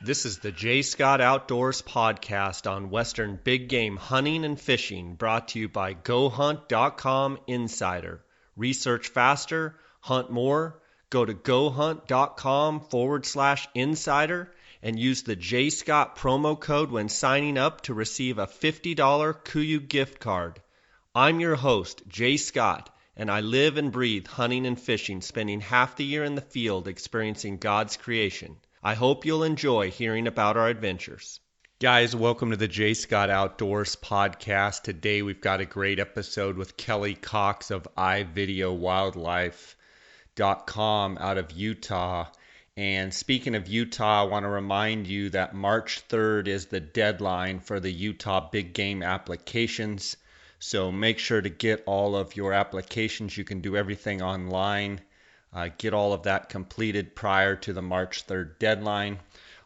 This is the J. Scott Outdoors podcast on Western big game hunting and fishing, brought to you by GoHunt.com Insider. Research faster, hunt more. Go to GoHunt.com/insider and use the J. Scott promo code when signing up to receive a $50 KUIU gift card. I'm your host, J. Scott, and I live and breathe hunting and fishing, spending half the year in the field experiencing God's creation. I hope you'll enjoy hearing about our adventures. Guys, welcome to the J. Scott Outdoors podcast. Today we've got a great episode with Kelly Cox of iVideoWildlife.com out of Utah. And speaking of Utah, I want to remind you that March 3rd is the deadline for the Utah big game applications. So make sure to get all of your applications. You can do everything online. Get all of that completed prior to the March 3rd deadline.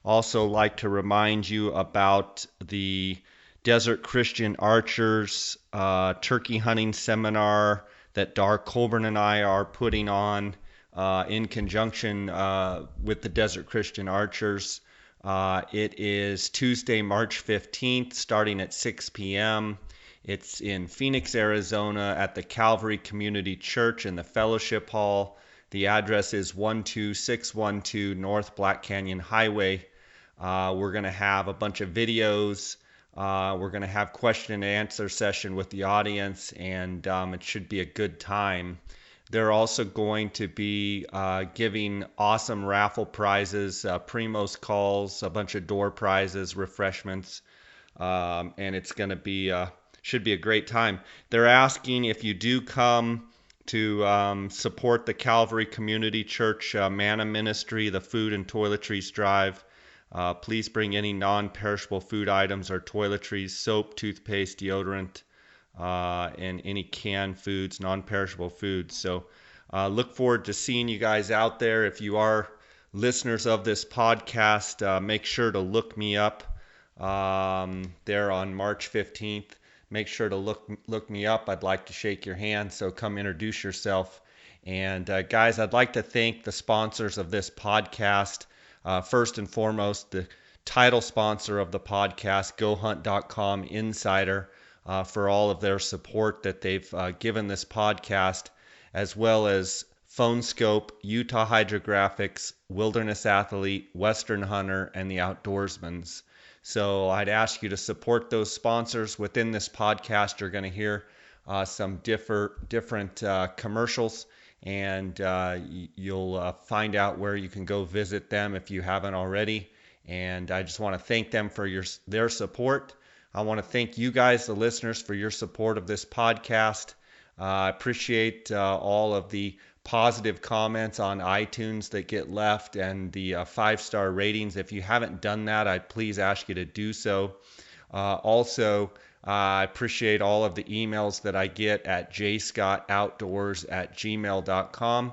Also like to remind you about the Desert Christian Archers turkey hunting seminar that Dar Colburn and I are putting on in conjunction with the Desert Christian Archers. It is Tuesday, March 15th, starting at 6 p.m. It's in Phoenix, Arizona at the Calvary Community Church in the Fellowship Hall. The address is 12612 North Black Canyon Highway. We're going to have a bunch of videos. We're going to have question and answer session with the audience, and it should be a good time. They're also going to be giving awesome raffle prizes, Primos calls, a bunch of door prizes, refreshments, and it's going to be should be a great time. They're asking if you do come to support the Calvary Community Church Manna Ministry, the food and toiletries drive. Please bring any non-perishable food items or toiletries, soap, toothpaste, deodorant, and any canned foods, non-perishable foods. So look forward to seeing you guys out there. If you are listeners of this podcast, make sure to look me up there on March 15th. Make sure to look me up. I'd like to shake your hand, so come introduce yourself. And guys, I'd like to thank the sponsors of this podcast. First and foremost, the title sponsor of the podcast, GoHunt.com Insider, for all of their support that they've given this podcast, as well as Phone Scope, Utah Hydrographics, Wilderness Athlete, Western Hunter, and the Outdoorsman's. So I'd ask you to support those sponsors. Within this podcast, you're going to hear some different commercials, and you'll find out where you can go visit them if you haven't already. And I just want to thank them for their support. I want to thank you guys, the listeners, for your support of this podcast. I appreciate all of the positive comments on iTunes that get left and the 5-star ratings. If you haven't done that, I'd please ask you to do so. Also, I appreciate all of the emails that I get at jscottoutdoors@gmail.com.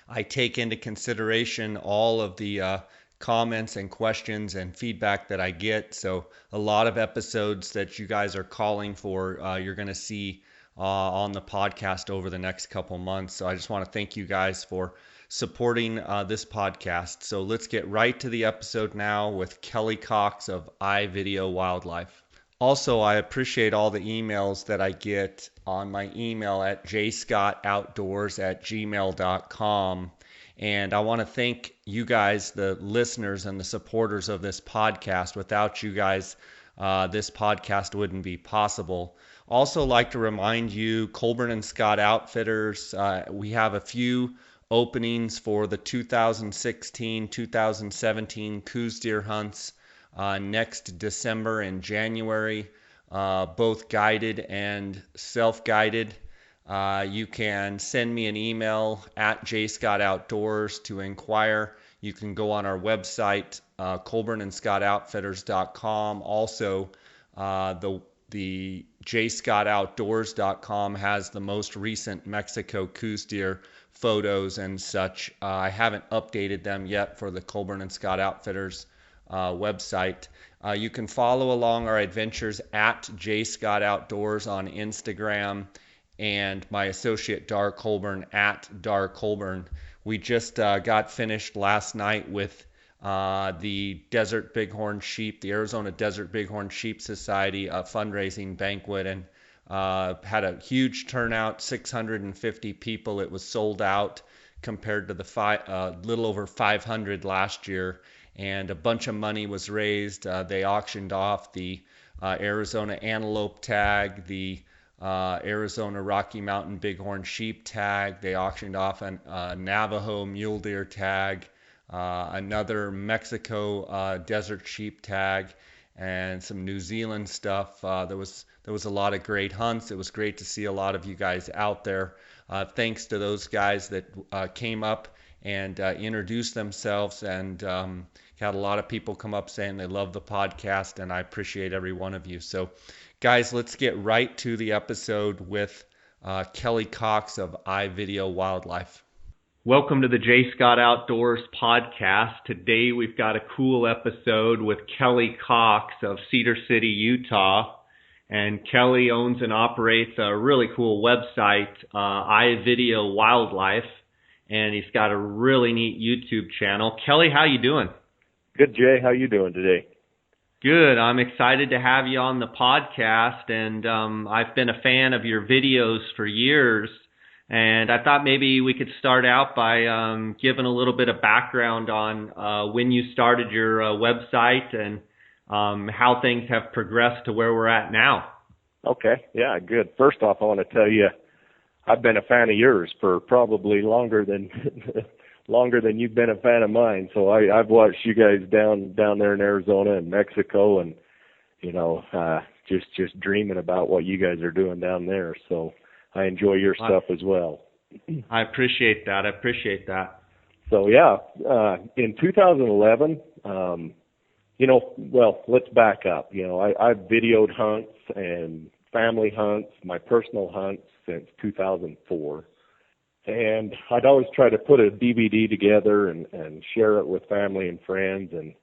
I take into consideration all of the comments and questions and feedback that I get. So a lot of episodes that you guys are calling for, you're going to see on the podcast over the next couple months. So I just want to thank you guys for supporting this podcast. So let's get right to the episode now with Kelly Cox of iVideoWildlife. Also, I appreciate all the emails that I get on my email at jscottoutdoors@gmail.com. And I want to thank you guys, the listeners and the supporters of this podcast. Without you guys, this podcast wouldn't be possible. Also like to remind you, Colburn and Scott Outfitters, we have a few openings for the 2016-2017 Coues deer hunts next December and January, both guided and self-guided. You can send me an email at jscottoutdoors to inquire. You can go on our website, colburnscottoutfitters.com. Also, the jscottoutdoors.com has the most recent Mexico Coues deer photos and such. I haven't updated them yet for the Colburn and Scott Outfitters website. You can follow along our adventures at jscottoutdoors on Instagram, and my associate Dar Colburn at Dar Colburn. We just got finished last night with the Desert Bighorn Sheep, the Arizona Desert Bighorn Sheep Society, a fundraising banquet, and had a huge turnout, 650 people. It was sold out compared to the little over 500 last year, and a bunch of money was raised. They auctioned off the Arizona Antelope tag, the Arizona Rocky Mountain Bighorn Sheep tag. They auctioned off a Navajo Mule Deer tag, another Mexico Desert Sheep tag, and some New Zealand stuff. There was a lot of great hunts. It was great to see a lot of you guys out there. Thanks to those guys that came up and introduced themselves, and had a lot of people come up saying they love the podcast, and I appreciate every one of you. So, guys, let's get right to the episode with Kelly Cox of iVideoWildlife. Welcome to the J. Scott Outdoors podcast. Today we've got a cool episode with Kelly Cox of Cedar City, Utah. And Kelly owns and operates a really cool website, iVideoWildlife, and he's got a really neat YouTube channel. Kelly, how you doing? Good, Jay. How you doing today? Good. I'm excited to have you on the podcast, and I've been a fan of your videos for years, and I thought maybe we could start out by giving a little bit of background on when you started your website and how things have progressed to where we're at now. Okay. Yeah, good. First off, I want to tell you, I've been a fan of yours for probably longer than you've been a fan of mine. So I've watched you guys down there in Arizona and Mexico, and just dreaming about what you guys are doing down there. So I enjoy your stuff as well. I appreciate that. So yeah, in 2011, let's back up. I've videoed hunts and family hunts, my personal hunts since 2004. And I'd always try to put a DVD together and share it with family and friends. And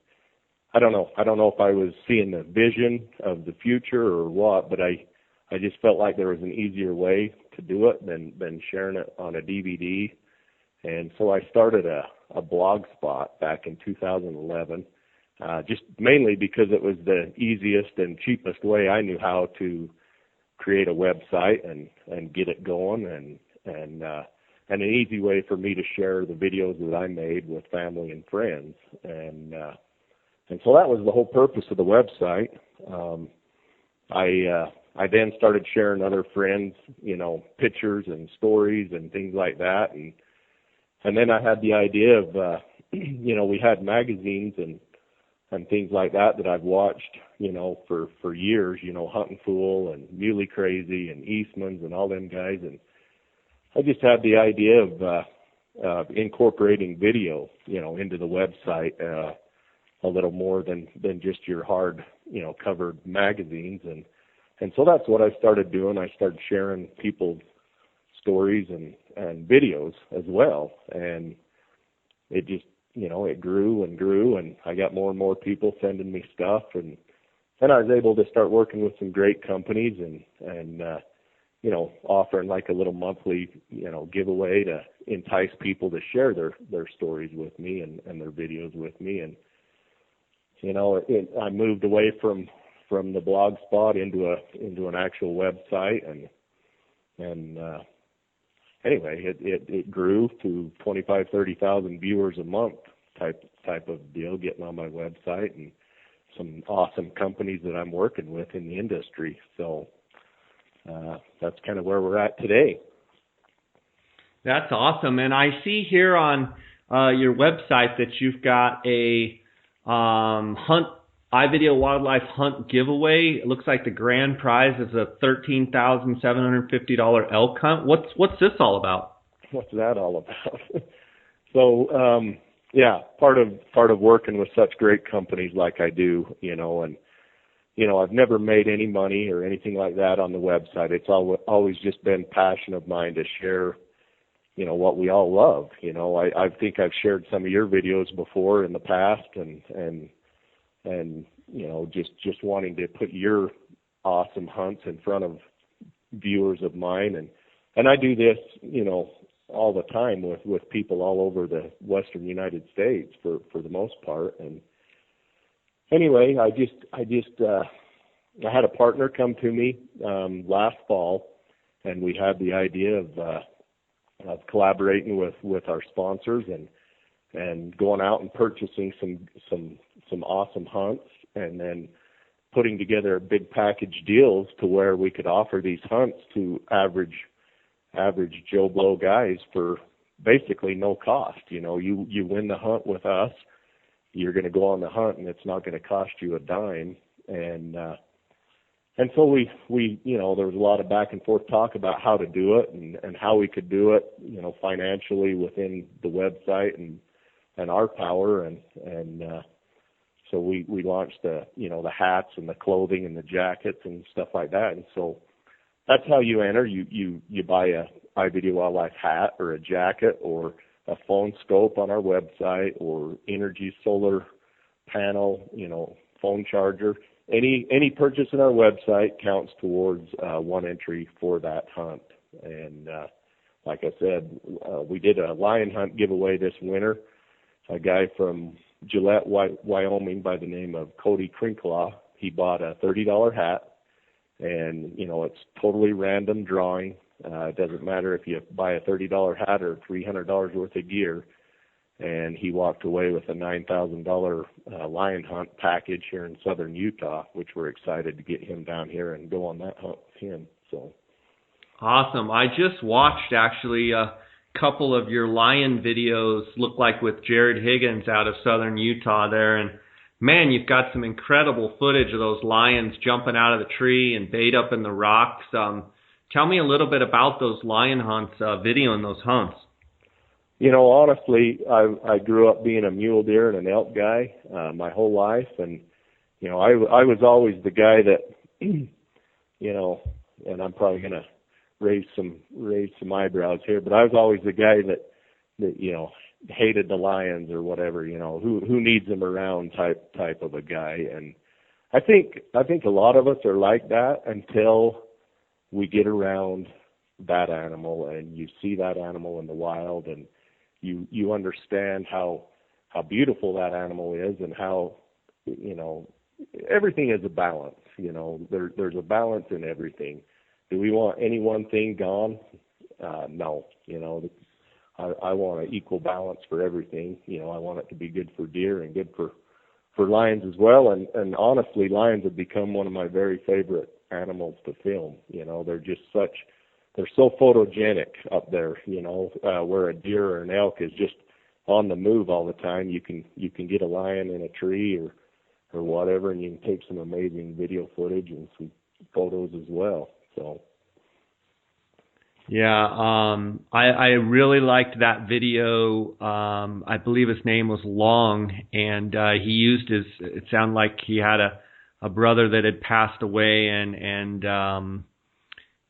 I don't know if I was seeing the vision of the future or what, but I just felt like there was an easier way to do it than sharing it on a DVD. And so I started a blog spot back in 2011, just mainly because it was the easiest and cheapest way I knew how to create a website and get it going, and an easy way for me to share the videos that I made with family and friends. And so that was the whole purpose of the website. I then started sharing other friends, pictures and stories and things like that. And then I had the idea of, we had magazines and things like that I've watched, for years, Hunting Fool and Muley Crazy and Eastman's and all them guys. And I just had the idea of incorporating video, into the website, a little more than just your hard, covered magazines. And so that's what I started doing. I started sharing people's stories and videos as well. And it just, it grew and grew, and I got more and more people sending me stuff. And then I was able to start working with some great companies and offering like a little monthly, giveaway to entice people to share their stories with me and their videos with me. And, I moved away from the blog spot into an actual website. And anyway, it grew to 25,000, 30,000 viewers a month type of deal, getting on my website, and some awesome companies that I'm working with in the industry. So, that's kind of where we're at today. That's awesome. And I see here on your website that you've got a iVideoWildlife hunt giveaway. It looks like the grand prize is a $13,750 elk hunt. What's this all about? What's that all about? So, part of working with such great companies like I do, and I've never made any money or anything like that on the website. It's always just been passion of mine to share, what we all love. I think I've shared some of your videos before in the past, and just wanting to put your awesome hunts in front of viewers of mine. And I do this, all the time with people all over the Western United States for the most part. And anyway, I had a partner come to me last fall, and we had the idea of collaborating with our sponsors and going out and purchasing some awesome hunts, and then putting together big package deals to where we could offer these hunts to average Joe Blow guys for basically no cost. You know, you win the hunt with us, you're going to go on the hunt, and it's not going to cost you a dime. And so we you know, there was a lot of back and forth talk about how to do it and how we could do it, you know, financially within the website and our power, and so we launched the hats and the clothing and the jackets and stuff like that. And so that's how you enter. You buy a iVideoWildlife hat or a jacket or a phone scope on our website, or energy solar panel, you know, phone charger. Any purchase on our website counts towards one entry for that hunt. And like I said, we did a lion hunt giveaway this winter. A guy from Gillette, Wyoming, by the name of Cody Crinklaw, he bought a $30 hat, and you know, it's totally random drawing. It doesn't matter if you buy a $30 hat or $300 worth of gear. And he walked away with a $9,000 lion hunt package here in southern Utah, which we're excited to get him down here and go on that hunt with him. So awesome. I just watched actually a couple of your lion videos, look like with Jared Higgins out of southern Utah there, and man, you've got some incredible footage of those lions jumping out of the tree and bait up in the rocks. Tell me a little bit about those lion hunts, videoing those hunts. You know, honestly, I grew up being a mule deer and an elk guy my whole life, and you know, I was always the guy that, you know, and I'm probably gonna raise some eyebrows here, but I was always the guy that you know, hated the lions or whatever. You know, who needs them around type of a guy. And I think a lot of us are like that until we get around that animal and you see that animal in the wild, and you understand how beautiful that animal is, and how, you know, everything is a balance. You know, there's a balance in everything. Do we want any one thing gone? No. You know, I want an equal balance for everything. You know, I want it to be good for deer and good for lions as well. And honestly, lions have become one of my very favorite animals to film. You know, they're so photogenic up there, you know, where a deer or an elk is just on the move all the time. You can get a lion in a tree or whatever, and you can take some amazing video footage and some photos as well. So yeah, I really liked that video. I believe his name was Long, and he used it sounded like he had a brother that had passed away, and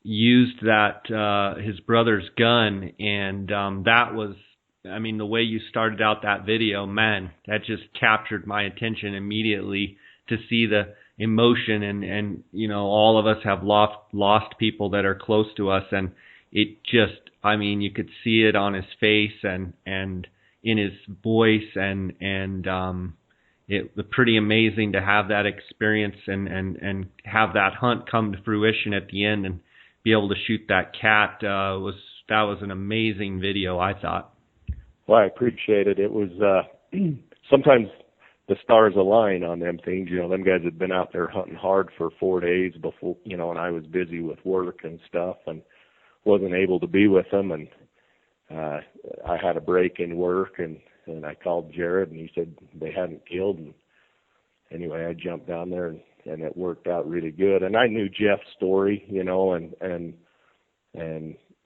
used that his brother's gun, and that was, I mean, the way you started out that video, man, that just captured my attention immediately, to see the emotion, and you know, all of us have lost people that are close to us, and it just, I mean, you could see it on his face and in his voice, and it was pretty amazing to have that experience and have that hunt come to fruition at the end, and be able to shoot that cat. That was an amazing video, I thought. Well, I appreciate it. It was sometimes the stars align on them things. You know, them guys had been out there hunting hard for 4 days before, you know, and I was busy with work and stuff and wasn't able to be with them. And I had a break in work, and I called Jared, and he said they hadn't killed. And anyway, I jumped down there, and it worked out really good. And I knew Jeff's story, you know, and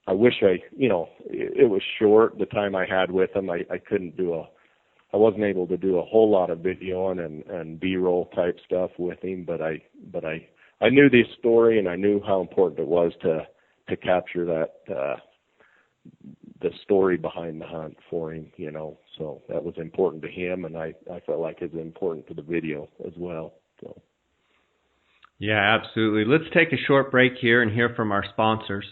I wish you know, it was short, the time I had with him. I wasn't able to do a whole lot of videoing and B-roll type stuff with him, but I knew this story, and I knew how important it was to capture that, the story behind the hunt for him, you know. So that was important to him, and I felt like it was important to the video as well. So. Yeah, absolutely. Let's take a short break here and hear from our sponsors.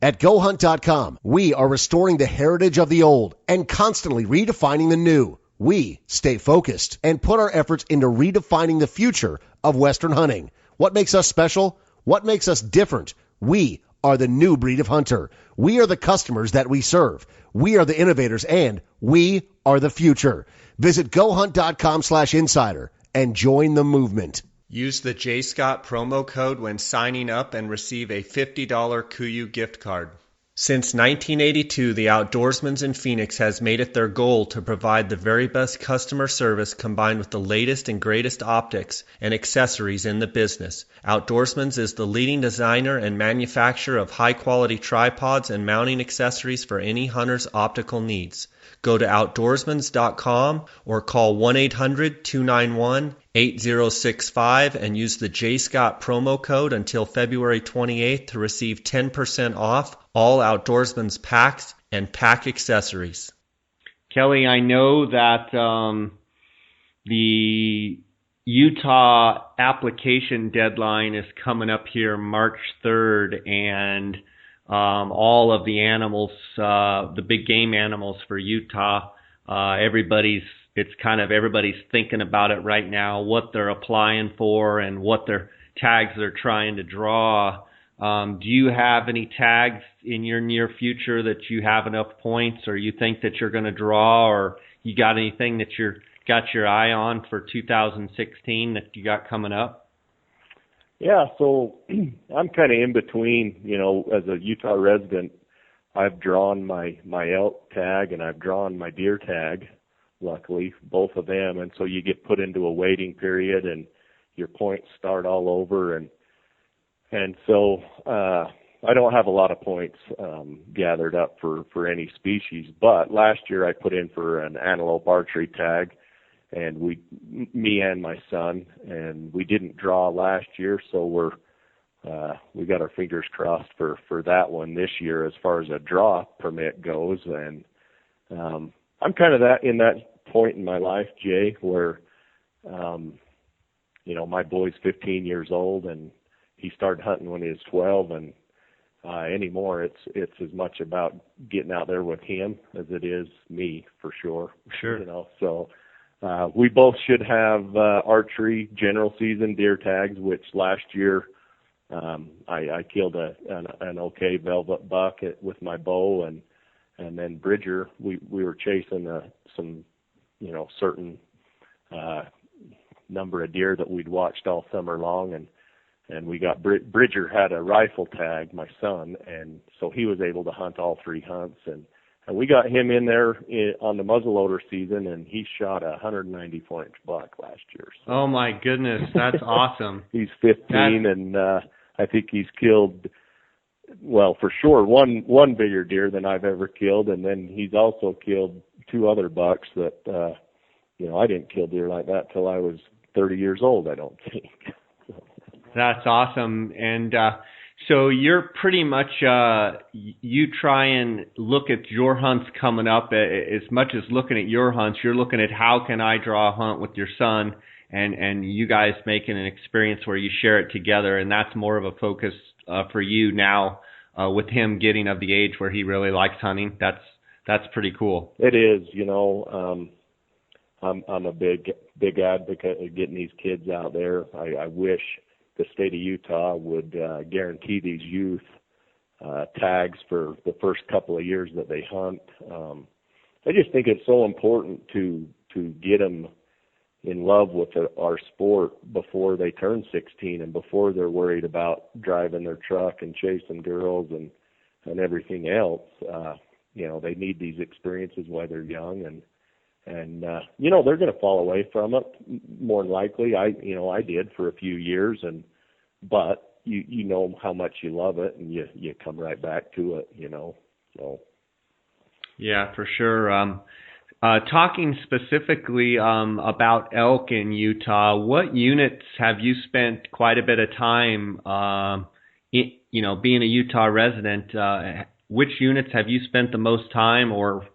At GoHunt.com, we are restoring the heritage of the old and constantly redefining the new. We stay focused and put our efforts into redefining the future of Western hunting. What makes us special? What makes us different? We are the new breed of hunter. We are the customers that we serve. We are the innovators, and we are the future. Visit GoHunt.com/insider and join the movement. Use the J. Scott promo code when signing up and receive a $50 KUIU gift card. Since 1982, the Outdoorsman's in Phoenix has made it their goal to provide the very best customer service combined with the latest and greatest optics and accessories in the business. Outdoorsman's is the leading designer and manufacturer of high-quality tripods and mounting accessories for any hunter's optical needs. Go to outdoorsmans.com or call 1-800-291-8065 and use the J. Scott promo code until February 28th to receive 10% off all Outdoorsman's packs and pack accessories. Kelly, I know that the Utah application deadline is coming up here March 3rd, and all of the animals, the big game animals for Utah, everybody's thinking about it right now, what they're applying for and what their tags they're trying to draw. Do you have any tags in your near future that you have enough points, or you think that you're going to draw, or you got anything that you're got your eye on for 2016 that you got coming up? Yeah, so I'm kind of in between. As a Utah resident, I've drawn my elk tag and I've drawn my deer tag, luckily, both of them. And so you get put into a waiting period and your points start all over. And so I don't have a lot of points gathered up for any species. But last year I put in for an antelope archery tag, and me and my son, and we didn't draw last year, so we got our fingers crossed for that one this year as far as a draw permit goes. And I'm kind of in that point in my life, Jay, where my boy's 15 years old and he started hunting when he was 12, and anymore it's as much about getting out there with him as it is me, for sure. Sure. So we both should have archery general season deer tags, which last year I killed an okay velvet buck with my bow, and then Bridger, we were chasing some certain number of deer that we'd watched all summer long, and we got Bridger had a rifle tag, my son, and so he was able to hunt all three hunts, and we got him in there on the muzzleloader season, and he shot a 194-inch buck last year. So. Oh my goodness, that's awesome. He's 15, and I think he's killed, well, for sure, one bigger deer than I've ever killed, and then he's also killed two other bucks that I didn't kill deer like that till I was 30 years old, I don't think. That's awesome. And so you're pretty much, you try and look at your hunts coming up as much as looking at your hunts. You're looking at how can I draw a hunt with your son, and you guys making an experience where you share it together. And that's more of a focus for you now with him getting of the age where he really likes hunting. That's pretty cool. It is, I'm a big advocate of getting these kids out there. I wish the state of Utah would guarantee these youth tags for the first couple of years that they hunt. I just think it's so important to get them in love with our sport before they turn 16 and before they're worried about driving their truck and chasing girls and everything else. They need these experiences while they're young, and they're going to fall away from it more than likely. I did for a few years, but you know how much you love it, and you come right back to it, so. Yeah, for sure. Talking specifically about elk in Utah, what units have you spent quite a bit of time, being a Utah resident, which units have you spent the most time, or,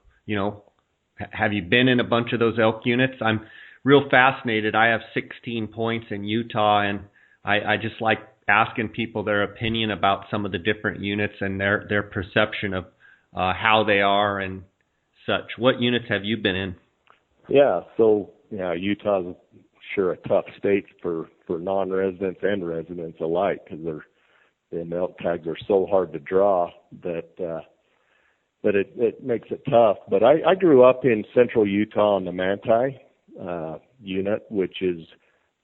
have you been in a bunch of those elk units? I'm real fascinated. I have 16 points in Utah, and I just like asking people their opinion about some of the different units and their perception of how they are and such. What units have you been in? Yeah, so Utah's sure a tough state for non-residents and residents alike, because the elk tags are so hard to draw that it makes it tough. But I grew up in central Utah on the Manti unit, which is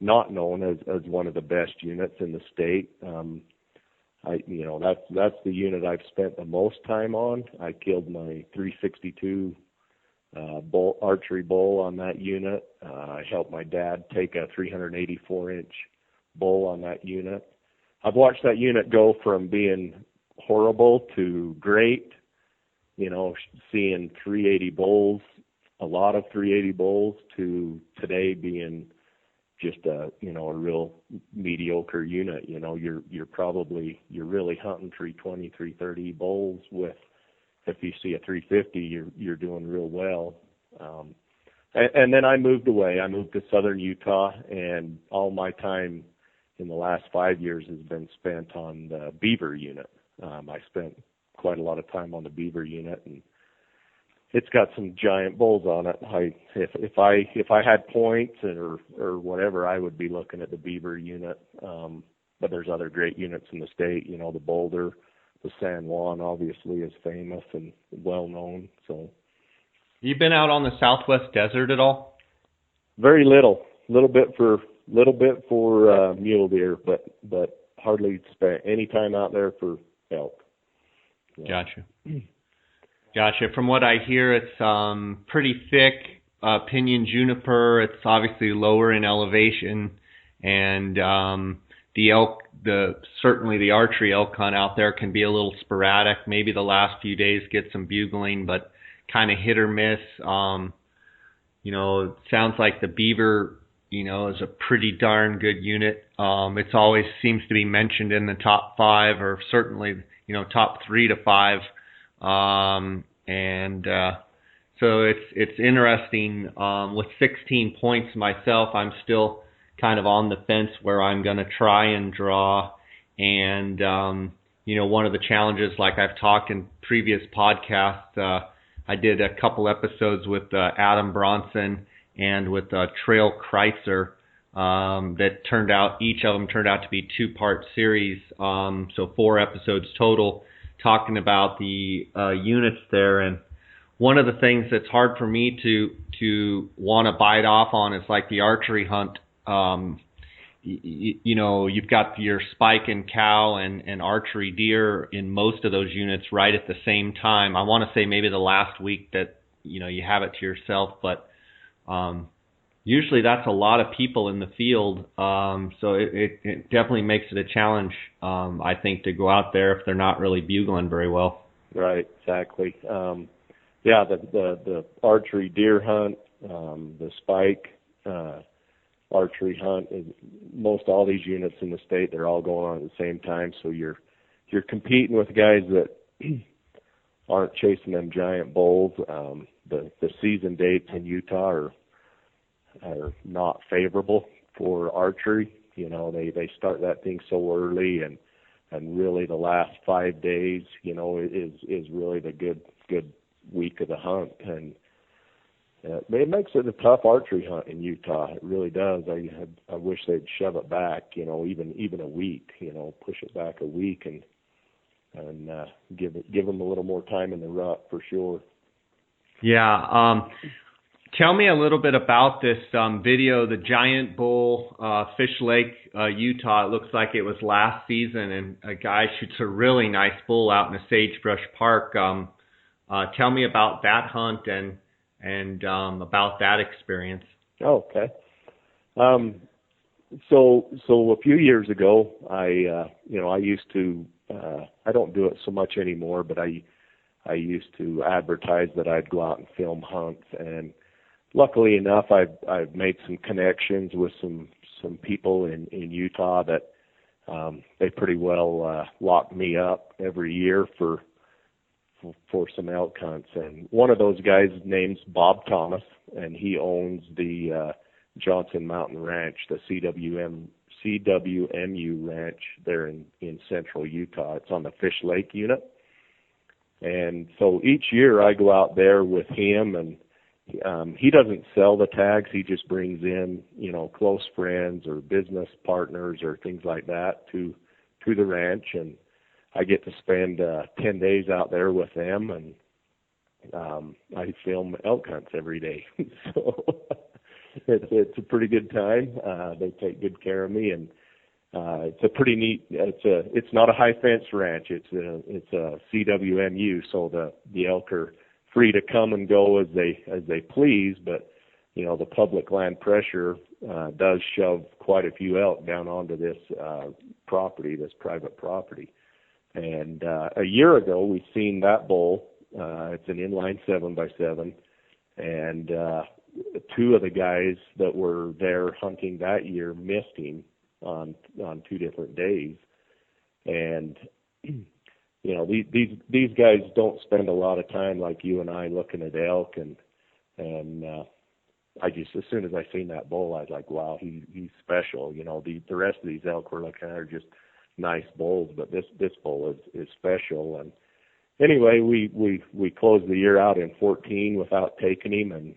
not known as one of the best units in the state. That's the unit I've spent the most time on. I killed my 362 archery bull on that unit. I helped my dad take a 384-inch bull on that unit. I've watched that unit go from being horrible to great, seeing 380 bulls, a lot of 380 bulls, to today being just a real mediocre unit. You're really hunting 320, 330 bulls with. If you see a 350, you're doing real well. And then I moved away. I moved to southern Utah, and all my time in the last 5 years has been spent on the beaver unit. I spent quite a lot of time on the beaver unit, and it's got some giant bulls on it. If I had points or whatever, I would be looking at the beaver unit. But there's other great units in the state. The Boulder. The San Juan obviously is famous and well known. So, you been out on the Southwest Desert at all? Very little bit for mule deer, but hardly spent any time out there for elk. Yeah. Gotcha. From what I hear, it's pretty thick pinyon juniper. It's obviously lower in elevation, and the elk. Certainly the archery elk hunt out there can be a little sporadic. Maybe the last few days get some bugling, but kind of hit or miss. It sounds like the beaver, is a pretty darn good unit. It's always seems to be mentioned in the top 5, or certainly, top 3 to 5. So it's interesting. With 16 points myself, I'm still kind of on the fence where I'm going to try and draw. And, one of the challenges, like I've talked in previous podcasts, I did a couple episodes with Adam Bronson and with Trail Kreitzer that each of them turned out to be 2-part series. So 4 episodes total talking about the units there. And one of the things that's hard for me to want to bite off on is like the archery hunt. You've got your spike and cow and archery deer in most of those units right at the same time. I want to say maybe the last week that, you have it to yourself, but usually that's a lot of people in the field. So it definitely makes it a challenge, I think, to go out there if they're not really bugling very well. Right, exactly. The archery deer hunt, the spike, archery hunt, most all these units in the state, they're all going on at the same time. So you're competing with guys that aren't chasing them giant bulls. The season dates in Utah are not favorable for archery. They start that thing so early, and really the last 5 days, is really the good week of the hunt. And it makes it a tough archery hunt in Utah. It really does. I wish they'd shove it back, even a week, push it back a week and give them a little more time in the rut for sure. Yeah. Tell me a little bit about this video, the Giant Bull, FishLake, Utah. It looks like it was last season, and a guy shoots a really nice bull out in a sagebrush park. Tell me about that hunt and about that experience. Oh, okay. So a few years ago, I used to, I don't do it so much anymore, but I used to advertise that I'd go out and film hunts, and luckily enough, I've made some connections with some people in Utah that they pretty well lock me up every year for some elk hunts. And one of those guys' name's Bob Thomas, and he owns the Johnson Mountain Ranch, the CWMU ranch there in central Utah. It's on the FishLake unit. And so each year I go out there with him, and he doesn't sell the tags. He just brings in, close friends or business partners or things like that to the ranch, and I get to spend 10 days out there with them, and I film elk hunts every day. So it's a pretty good time. They take good care of me, and it's a pretty neat. It's not a high fence ranch. It's a CWMU, so the elk are free to come and go as they please. But the public land pressure does shove quite a few elk down onto this property, this private property. And a year ago, we seen that bull. It's an inline 7x7, and two of the guys that were there hunting that year missed him on 2 different days. And these guys don't spend a lot of time like you and I looking at elk, and I just, as soon as I seen that bull, I was like, wow, he's special. The rest of these elk we're looking at are just nice bulls, but this bull is special. And anyway, we closed the year out in 14 without taking him, and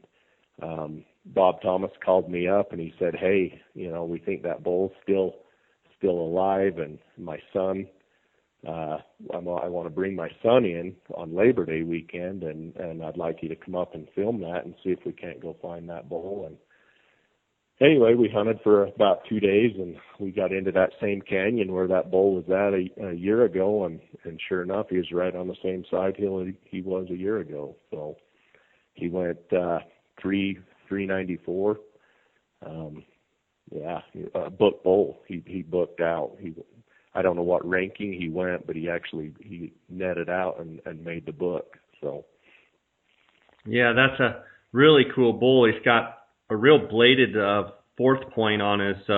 Bob Thomas called me up and he said, hey, we think that bull's still alive, and my son, I want to bring my son in on Labor Day weekend, and I'd like you to come up and film that and see if we can't go find that bull. And anyway, we hunted for about 2 days, and we got into that same canyon where that bull was at a year ago, and sure enough, he was right on the same side hill he was a year ago. So he went 394. Book bull. He booked out. I don't know what ranking he went, but he netted out and made the book. So yeah, that's a really cool bull. He's got a real bladed fourth point on his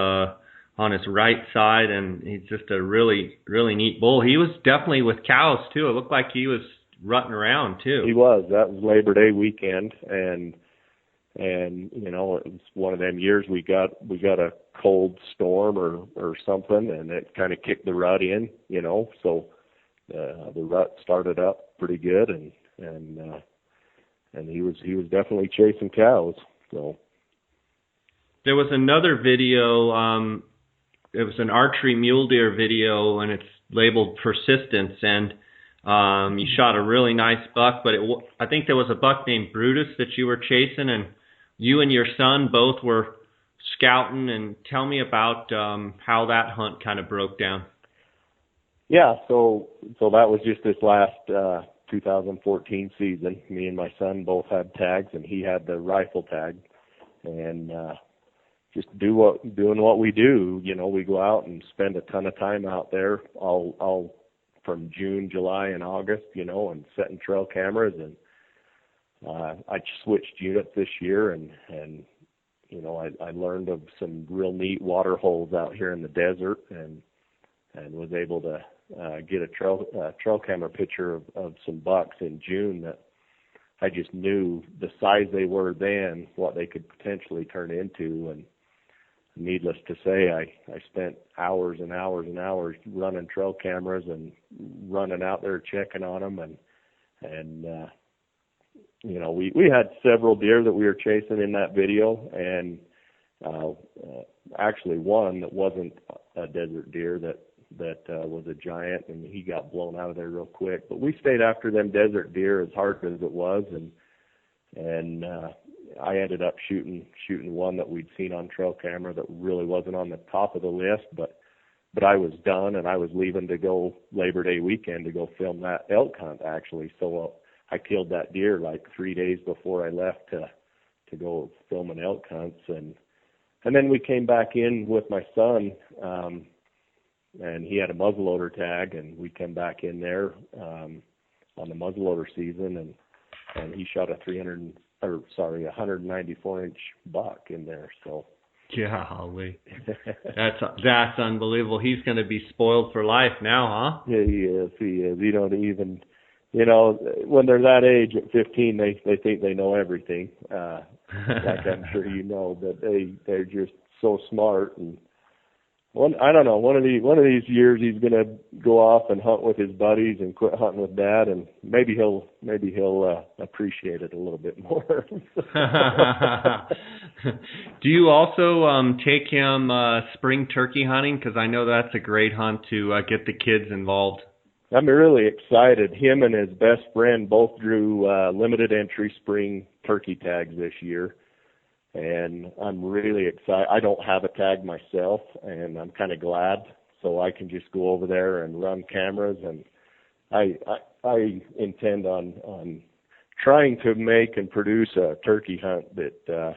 right side, and he's just a really, really neat bull. He was definitely with cows too. It looked like he was rutting around too. He was. That was Labor Day weekend, and it was one of them years we got a cold storm or something, and it kind of kicked the rut in, so the rut started up pretty good, and he was definitely chasing cows. So there was another video, it was an archery mule deer video, and it's labeled Persistence, and you shot a really nice buck, but I think there was a buck named Brutus that you were chasing, and you and your son both were scouting. And tell me about how that hunt kind of broke down. Yeah, so that was just this last 2014 season. Me and my son both had tags, and he had the rifle tag, and just doing what we do. We go out and spend a ton of time out there, all from June, July, and August, and setting trail cameras. And I switched units this year, and I learned of some real neat water holes out here in the desert, and was able to get a trail camera picture of some bucks in June that I just knew the size they were then, what they could potentially turn into. And needless to say, I spent hours and hours and hours running trail cameras and running out there checking on them, and we had several deer that we were chasing in that video, and actually one that wasn't a desert deer that was a giant, and he got blown out of there real quick. But we stayed after them desert deer as hard as it was, and I ended up shooting one that we'd seen on trail camera that really wasn't on the top of the list, but I was done, and I was leaving to go Labor Day weekend to go film that elk hunt, actually. So I killed that deer like 3 days before I left to go film an elk hunt, and then we came back in with my son, and he had a muzzleloader tag, and we came back in there on the muzzleloader season, and he shot a 194-inch buck in there. So golly, that's unbelievable. He's going to be spoiled for life now, huh? Yeah, he is. You don't even, when they're that age at 15, they think they know everything. Like I'm sure but they're just so smart, and I don't know. One of these years, he's going to go off and hunt with his buddies and quit hunting with Dad, and maybe he'll appreciate it a little bit more. Do you also take him spring turkey hunting? Because I know that's a great hunt to get the kids involved. I'm really excited. Him and his best friend both drew limited entry spring turkey tags this year. And I'm really excited. I don't have a tag myself, and I'm kind of glad, so I can just go over there and run cameras. And I intend on trying to make and produce a turkey hunt that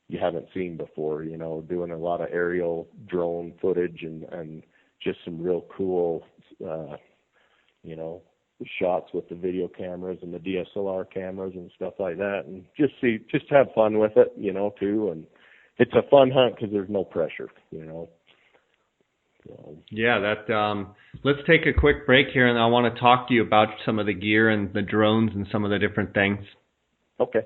you haven't seen before. You know, doing a lot of aerial drone footage and just some real cool, you know, shots with the video cameras and the DSLR cameras and stuff like that, and just have fun with it, you know, too. And it's a fun hunt because there's no pressure, you know. So. Yeah, that. Let's take a quick break here, and I want to talk to you about some of the gear and the drones and some of the different things. Okay.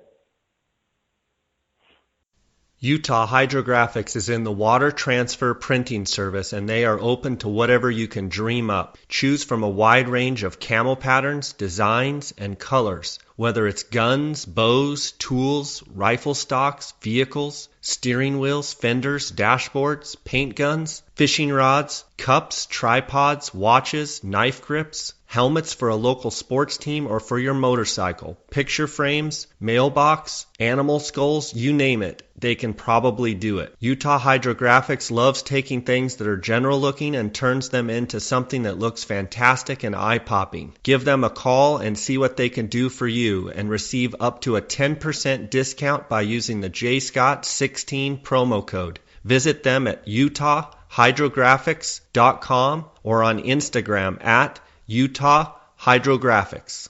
Utah Hydrographics is in the water transfer printing service, and they are open to whatever you can dream up. Choose from a wide range of camo patterns, designs, and colors. Whether it's guns, bows, tools, rifle stocks, vehicles, steering wheels, fenders, dashboards, paint guns, fishing rods, cups, tripods, watches, knife grips, helmets for a local sports team or for your motorcycle, picture frames, mailbox, animal skulls, you name it, they can probably do it. Utah Hydrographics loves taking things that are general looking and turns them into something that looks fantastic and eye-popping. Give them a call and see what they can do for you and receive up to a 10% discount by using the JScott16 promo code. Visit them at utahhydrographics.com or on Instagram at Utah Hydrographics.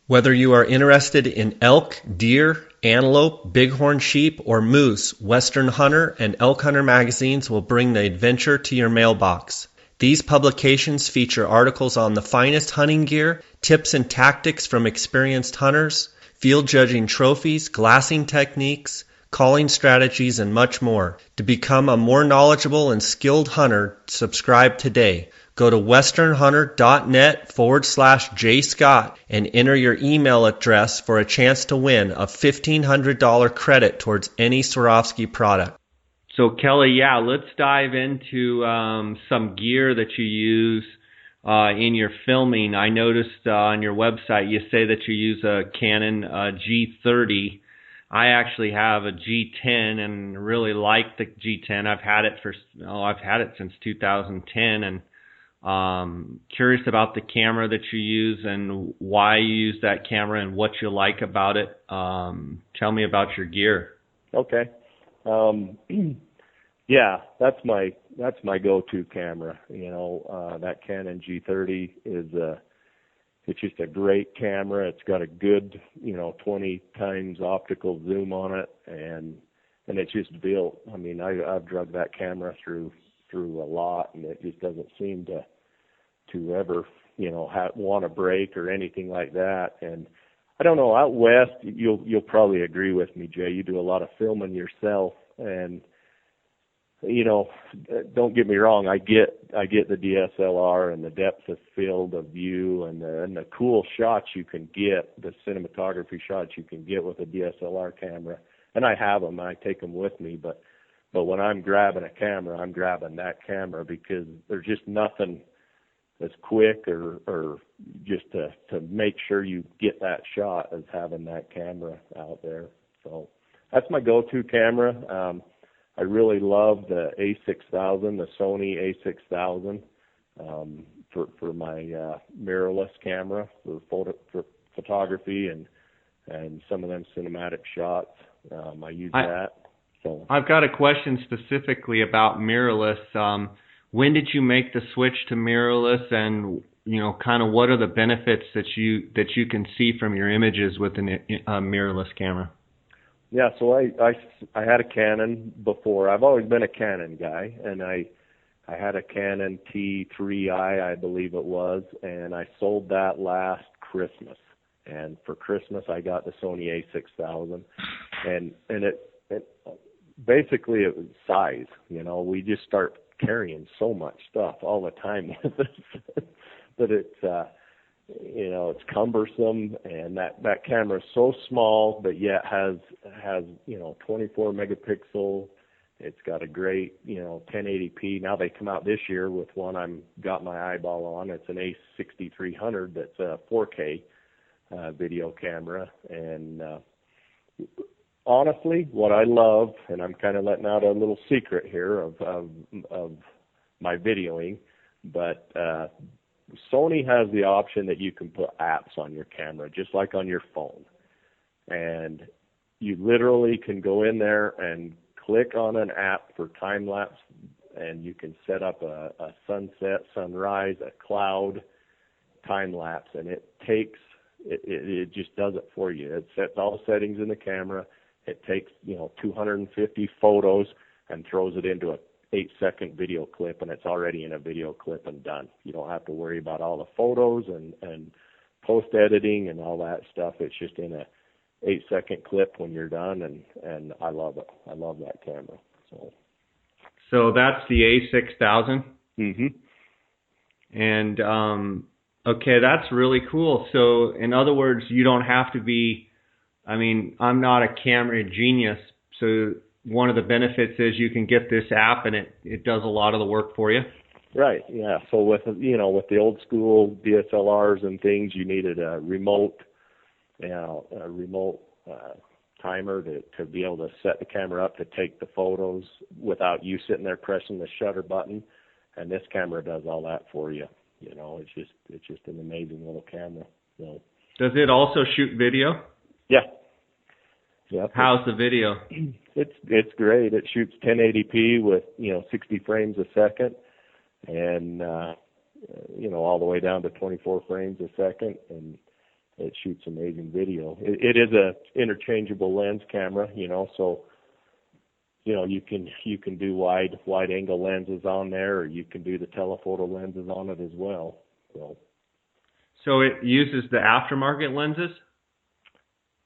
Whether you are interested in elk, deer, antelope, bighorn sheep, or moose, Western Hunter and Elk Hunter magazines will bring the adventure to your mailbox. These publications feature articles on the finest hunting gear, tips and tactics from experienced hunters, field judging trophies, glassing techniques, calling strategies, and much more. To become a more knowledgeable and skilled hunter, subscribe today. Go to westernhunter.net/jscott and enter your email address for a chance to win a $1,500 credit towards any Swarovski product. So Kelly, yeah, let's dive into some gear that you use in your filming. I noticed on your website you say that you use a Canon G30. I actually have a G10 and really like the G10. I've had it since 2010, and curious about the camera that you use and why you use that camera and what you like about it. Tell me about your gear. Okay. Yeah, that's my go-to camera. You know, that Canon G30 it's just a great camera. It's got a good, 20 times optical zoom on it, and it's just built. I mean, I've drugged that camera through a lot, and it just doesn't seem to ever, want to break or anything like that. And I don't know, out west, you'll probably agree with me, Jay. You do a lot of filming yourself, and don't get me wrong. I get the DSLR and the depth of field of view and the cool shots you can get, the cinematography shots you can get with a DSLR camera. And I have them. I take them with me. But when I'm grabbing a camera, I'm grabbing that camera because there's just nothing as quick or just to make sure you get that shot as having that camera out there. So that's my go-to camera. I really love the A6000, the Sony A6000, for my mirrorless camera for photography and some of them cinematic shots. I use that. So I've got a question specifically about mirrorless. When did you make the switch to mirrorless, and kind of what are the benefits that you can see from your images with a mirrorless camera? Yeah, so I had a Canon before. I've always been a Canon guy, and I had a Canon T3i, I believe it was, and I sold that last Christmas. And for Christmas, I got the Sony A6000, and it basically it was size. We just start carrying so much stuff all the time with us that it's it's cumbersome, and that camera is so small, but yet has 24 megapixel. It's got a great 1080p. Now they come out this year with one I'm got my eyeball on. It's an A6300 that's a 4K video camera, and honestly, what I love, and I'm kind of letting out a little secret here of my videoing, but Sony has the option that you can put apps on your camera, just like on your phone. And you literally can go in there and click on an app for time lapse, and you can set up a sunset, sunrise, a cloud time lapse, and it just does it for you. It sets all the settings in the camera. It takes 250 photos and throws it into a 8-second video clip, and it's already in a video clip and done. You don't have to worry about all the photos and post editing and all that stuff. It's just in a 8-second clip when you're done, and I love it. I love that camera. So that's the A6000. Mhm. And okay, that's really cool. So in other words, you don't have to be. I mean, I'm not a camera genius, so one of the benefits is you can get this app and it does a lot of the work for you. Right. Yeah. So with the old school DSLRs and things, you needed a remote timer to be able to set the camera up to take the photos without you sitting there pressing the shutter button. And this camera does all that for you. It's just an amazing little camera. Does it also shoot video? Yeah. Yep. How's the video? It's great. It shoots 1080p with 60 frames a second, and all the way down to 24 frames a second, and it shoots amazing video. It is a interchangeable lens camera, so you can do wide angle lenses on there, or you can do the telephoto lenses on it as well. So it uses the aftermarket lenses?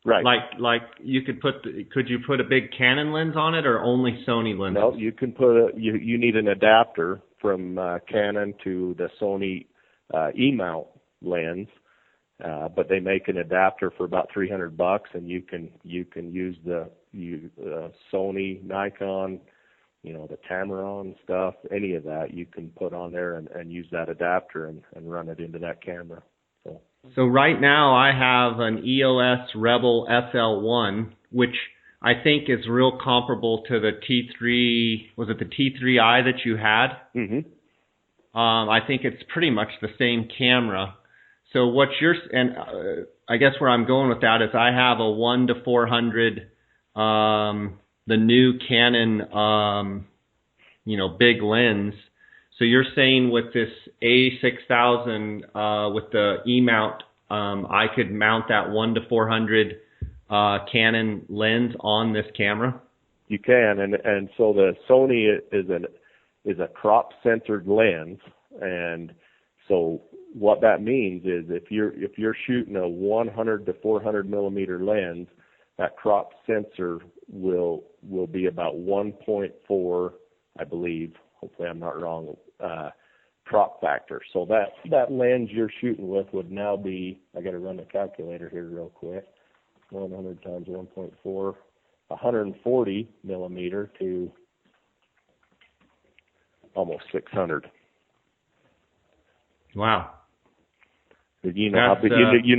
Right. Like you could you put a big Canon lens on it, or only Sony lenses? No, you can put you need an adapter from Canon to the Sony E-mount lens, but they make an adapter for about $300, and you can use the Sony, Nikon, the Tamron stuff, any of that you can put on there and use that adapter and run it into that camera. So right now I have an EOS Rebel SL1, which I think is real comparable to the T3. Was it the T3i that you had? Mm-hmm. I think it's pretty much the same camera. So what's your, and I guess where I'm going with that is I have a 1:400, the new Canon, big lens. So you're saying with this A6000 with the E-mount, I could mount that 1:400 Canon lens on this camera? You can, and so the Sony is a crop centered lens, and so what that means is if you're shooting a 100 to 400 millimeter lens, that crop sensor will be about 1.4, I believe. Hopefully I'm not wrong. Crop factor. So that lens you're shooting with would now be, I got to run the calculator here real quick. 100 times 1.4, 140 millimeter to almost 600. Wow. You know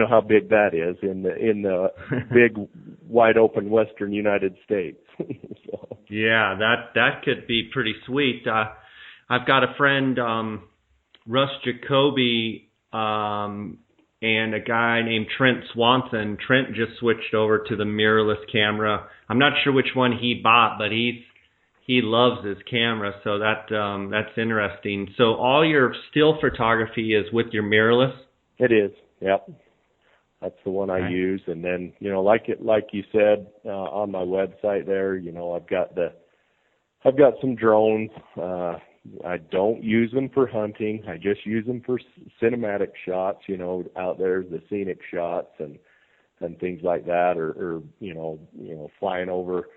how big that is in the big wide open western United States. So. Yeah, that could be pretty sweet. I've got a friend, Russ Jacoby, and a guy named Trent Swanson. Trent just switched over to the mirrorless camera. I'm not sure which one he bought, but he loves his camera, so that's interesting. So all your still photography is with your mirrorless? It is, yep. That's the one I use, and then like you said on my website there, I've got some drones. I don't use them for hunting. I just use them for cinematic shots. Out there, the scenic shots and things like that, or flying over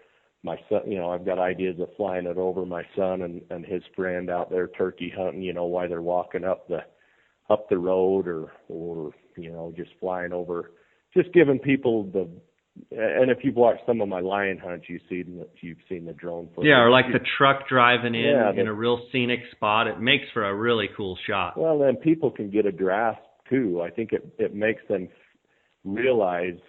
my son, I've got ideas of flying it over my son and his friend out there turkey hunting, while they're walking up the road or just flying over, just giving people and if you've watched some of my lion hunts, you've seen the drone footage. Yeah, or like the truck driving in a real scenic spot. It makes for a really cool shot. Well, then people can get a grasp too. I think it makes them realize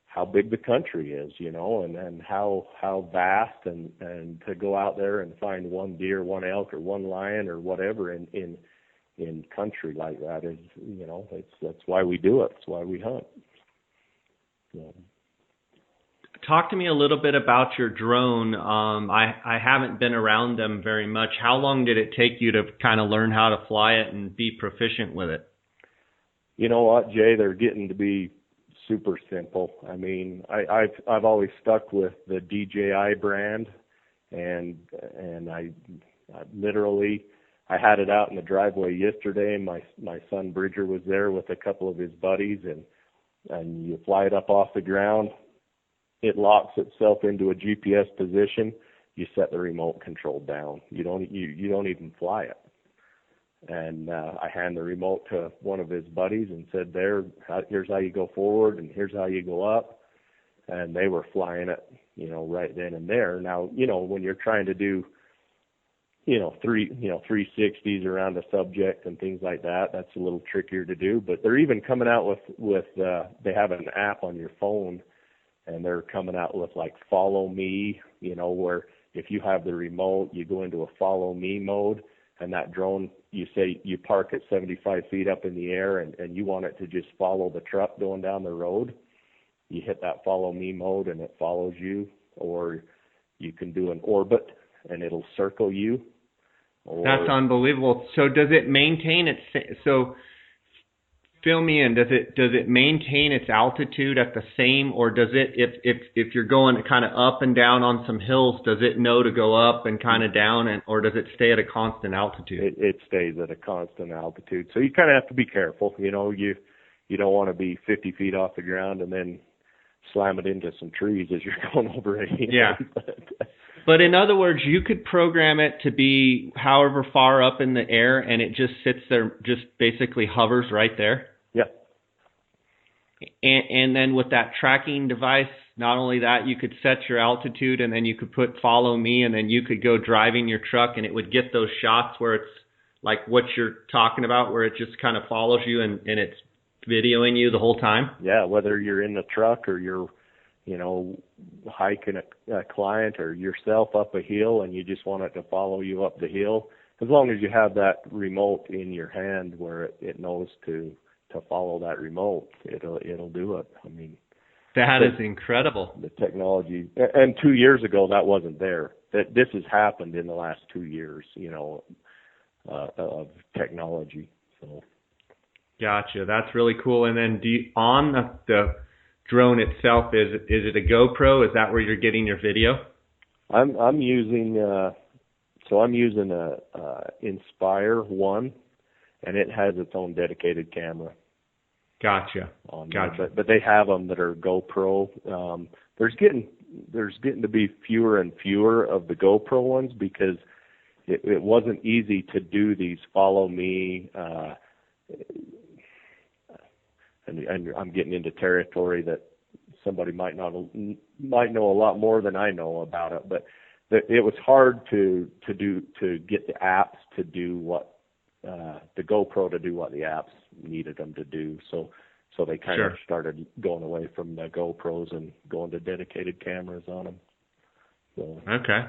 how big the country is, and how vast, and to go out there and find one deer, one elk, or one lion, or whatever in country like that is, that's why we do it. It's why we hunt. So. Talk to me a little bit about your drone. I haven't been around them very much. How long did it take you to kind of learn how to fly it and be proficient with it? You know what, Jay? They're getting to be super simple. I mean, I've always stuck with the DJI brand, and I literally I had it out in the driveway yesterday. My son Bridger was there with a couple of his buddies, and you fly it up off the ground. It locks itself into a GPS position. You set the remote control down. You don't even fly it. And I hand the remote to one of his buddies and said, here's how you go forward and here's how you go up. And they were flying it, right then and there. Now, when you're trying to do, 360s around a subject and things like that, that's a little trickier to do. But they're even coming out with they have an app on your phone, and they're coming out with like follow me, where if you have the remote, you go into a follow me mode, and that drone, you say you park at 75 feet up in the air and you want it to just follow the truck going down the road. You hit that follow me mode and it follows you, or you can do an orbit and it'll circle you. That's unbelievable. So does it maintain fill me in. Does it maintain its altitude at the same, or does it, if you're going kind of up and down on some hills, does it know to go up and kind of down, or does it stay at a constant altitude? It stays at a constant altitude. So you kind of have to be careful. You don't want to be 50 feet off the ground and then slam it into some trees as you're going over it. Yeah. But in other words, you could program it to be however far up in the air, and it just sits there, just basically hovers right there. Yeah. And then with that tracking device, not only that, you could set your altitude, and then you could put follow me, and then you could go driving your truck, and it would get those shots where it's like what you're talking about, where it just kind of follows you and it's videoing you the whole time. Yeah, whether you're in the truck or you're hiking a client or yourself up a hill and you just want it to follow you up the hill, as long as you have that remote in your hand where it knows to follow that remote, it'll do it. I mean, that is incredible. The technology, and 2 years ago that wasn't there. This has happened in the last 2 years, of technology. So. Gotcha. That's really cool. And then on the drone itself, is it a GoPro? Is that where you're getting your video? I'm using a Inspire 1, and it has its own dedicated camera. Gotcha. But they have them that are GoPro. There's getting to be fewer and fewer of the GoPro ones because it wasn't easy to do these follow me. And I'm getting into territory that somebody might know a lot more than I know about it, but it was hard to get the apps to do what the GoPro to do what the apps needed them to do. So they kind of started going away from the GoPros and going to dedicated cameras on them. So. Okay.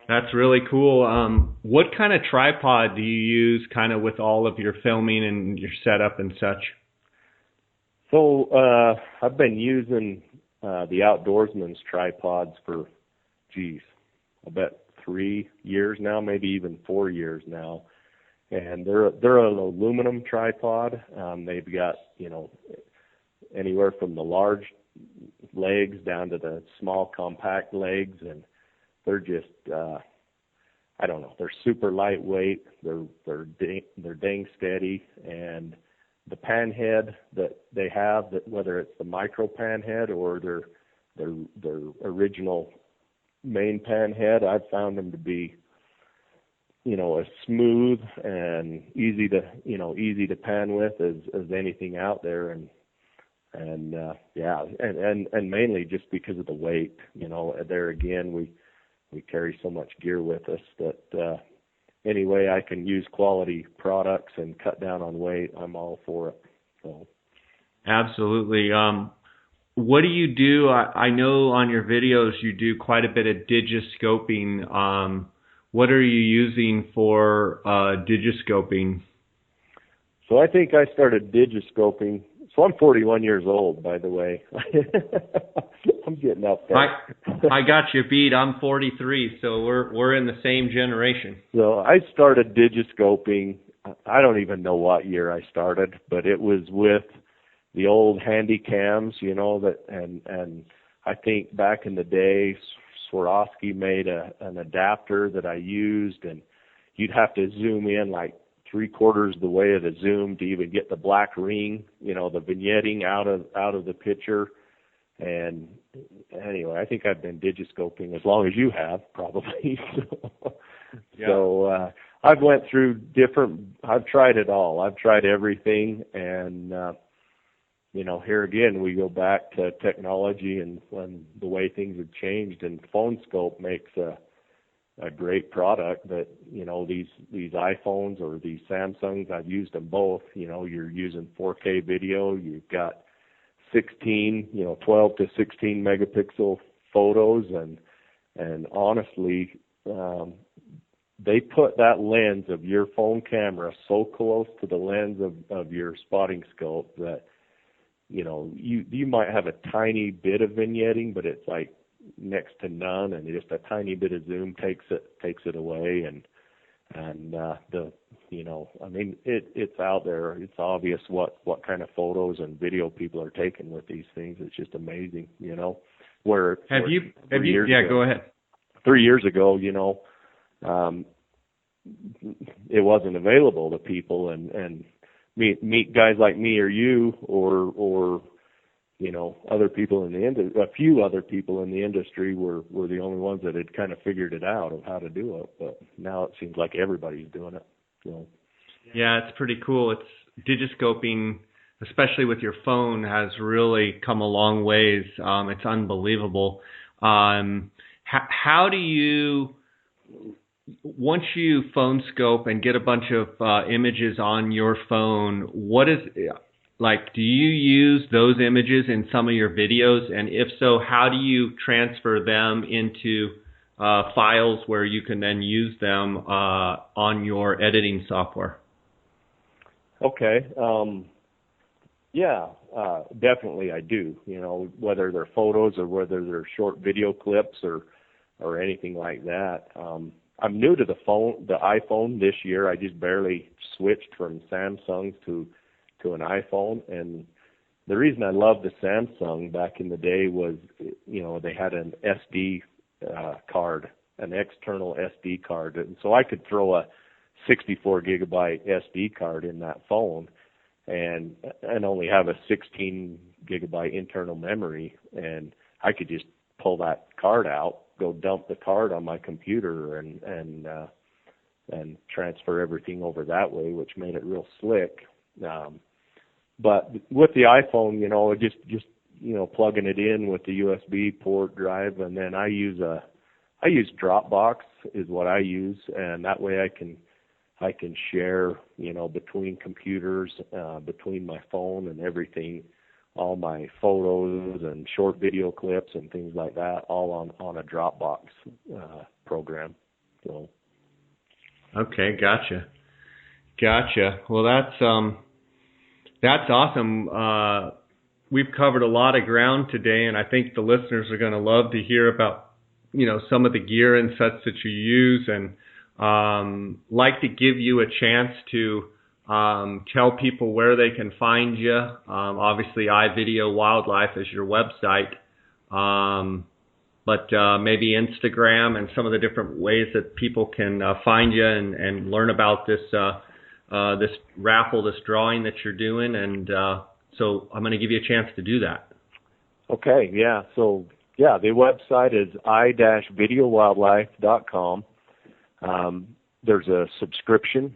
That's really cool. What kind of tripod do you use kind of with all of your filming and your setup and such? So I've been using the Outdoorsman's tripods for, I bet 3 years now, maybe even 4 years now. And they're an aluminum tripod. They've got, anywhere from the large legs down to the small compact legs, and they're just, I don't know, they're super lightweight. They're dang steady, and the pan head that they have, that whether it's the micro pan head or their original main pan head, I've found them to be, as smooth and easy to pan with as anything out there. And mainly just because of the weight, there again, we carry so much gear with us that, any way I can use quality products and cut down on weight, I'm all for it. So. Absolutely. What do you do? I know on your videos you do quite a bit of digiscoping. What are you using for digiscoping? So I think I started digiscoping. So I'm 41 years old, by the way. I'm getting up there. I got you beat. I'm 43, so we're in the same generation. So I started digiscoping. I don't even know what year I started, but it was with the old handy cams, and I think back in the day, Swarovski made an adapter that I used, and you'd have to zoom in like 3/4 the way of the zoom to even get the black ring, the vignetting out of the picture. And anyway, I think I've been digiscoping as long as you have, probably. So I've went through I've tried it all. I've tried everything, and here again, we go back to technology and when the way things have changed, and Phone Scope makes a great product that, these iPhones or these Samsungs, I've used them both. You're using 4K video, you've got 12 to 16 megapixel photos, and honestly, they put that lens of your phone camera so close to the lens of your spotting scope that you might have a tiny bit of vignetting, but it's like next to none, and just a tiny bit of zoom takes it away. And it's out there. It's obvious what kind of photos and video people are taking with these things. It's just amazing, Go ahead. 3 years ago, it wasn't available to people, and meet guys like me or you or other people in the industry. A few other people in the industry were the only ones that had kind of figured it out of how to do it. But now it seems like everybody's doing it. So. Yeah, it's pretty cool. Digiscoping, especially with your phone, has really come a long ways. It's unbelievable. How do you, once you phone scope and get a bunch of images on your phone, do you use those images in some of your videos? And if so, how do you transfer them into files where you can then use them on your editing software? Okay. Definitely I do. Whether they're photos or whether they're short video clips or anything like that. I'm new to the iPhone this year. I just barely switched from Samsung to an iPhone, and the reason I loved the Samsung back in the day was, they had an SD card, an external SD card, and so I could throw a 64 gigabyte SD card in that phone and only have a 16 gigabyte internal memory, and I could just pull that card out, go dump the card on my computer, and transfer everything over that way, which made it real slick. But with the iPhone, just plugging it in with the USB port drive, and then I use Dropbox is what I use, and that way I can share, between computers, between my phone and everything, all my photos and short video clips and things like that, all on a Dropbox program. So. Okay, gotcha. Well, that's awesome. We've covered a lot of ground today, and I think the listeners are going to love to hear about, some of the gear and such that you use, and like to give you a chance to tell people where they can find you. Obviously, iVideoWildlife is your website, but maybe Instagram and some of the different ways that people can find you and learn about this raffle, this drawing that you're doing. And so I'm going to give you a chance to do that. Okay, yeah. So Yeah, the website is i-videowildlife.com. There's a subscription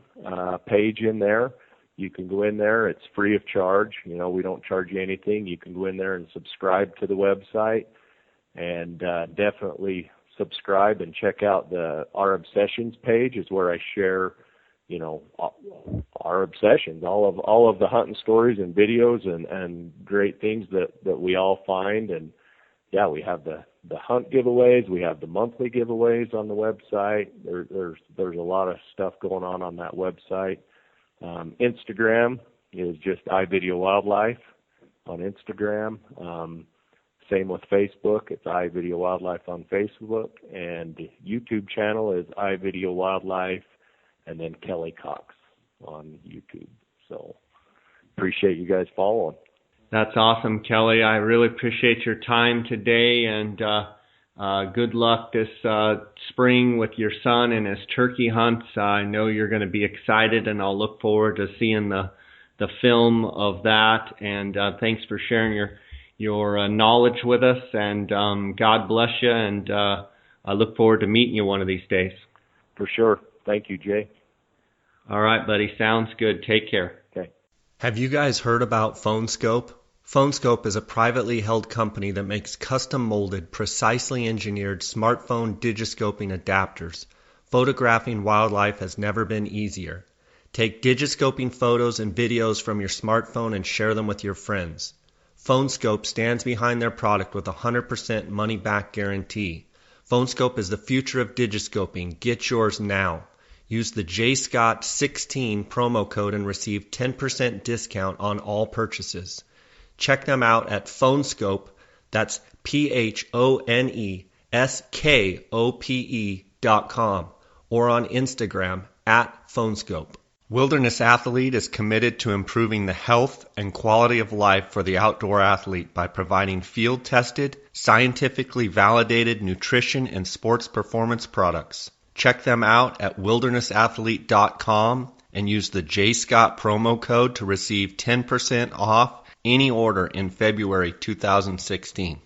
page in there. You can go in there. It's free of charge. You know, we don't charge you anything. You can go in there and subscribe to the website, and definitely subscribe and check out our obsessions page is where I share, you know, our obsessions, all of the hunting stories and videos and great things that we all find. And yeah, we have the hunt giveaways, we have the monthly giveaways on the website. There's a lot of stuff going on that website. Instagram is just iVideoWildlife on Instagram. Same with Facebook. It's iVideoWildlife on Facebook, and the YouTube channel is iVideoWildlife, and then Kelly Cox on YouTube. So appreciate you guys following. That's awesome, Kelly. I really appreciate your time today, and good luck this spring with your son and his turkey hunts. I know you're going to be excited, and I'll look forward to seeing the film of that. And thanks for sharing your knowledge with us, and God bless you, and I look forward to meeting you one of these days. For sure. Thank you, Jay. All right, buddy. Sounds good. Take care. Okay. Have you guys heard about PhoneScope? PhoneScope is a privately held company that makes custom-molded, precisely engineered smartphone digiscoping adapters. Photographing wildlife has never been easier. Take digiscoping photos and videos from your smartphone and share them with your friends. PhoneScope stands behind their product with a 100% money-back guarantee. PhoneScope is the future of digiscoping. Get yours now. Use the JScott16 promo code and receive 10% discount on all purchases. Check them out at PhoneScope, that's PhoneSkope.com, or on Instagram at PhoneScope. Wilderness Athlete is committed to improving the health and quality of life for the outdoor athlete by providing field-tested, scientifically validated nutrition and sports performance products. Check them out at wildernessathlete.com and use the JScott promo code to receive 10% off any order in February 2016.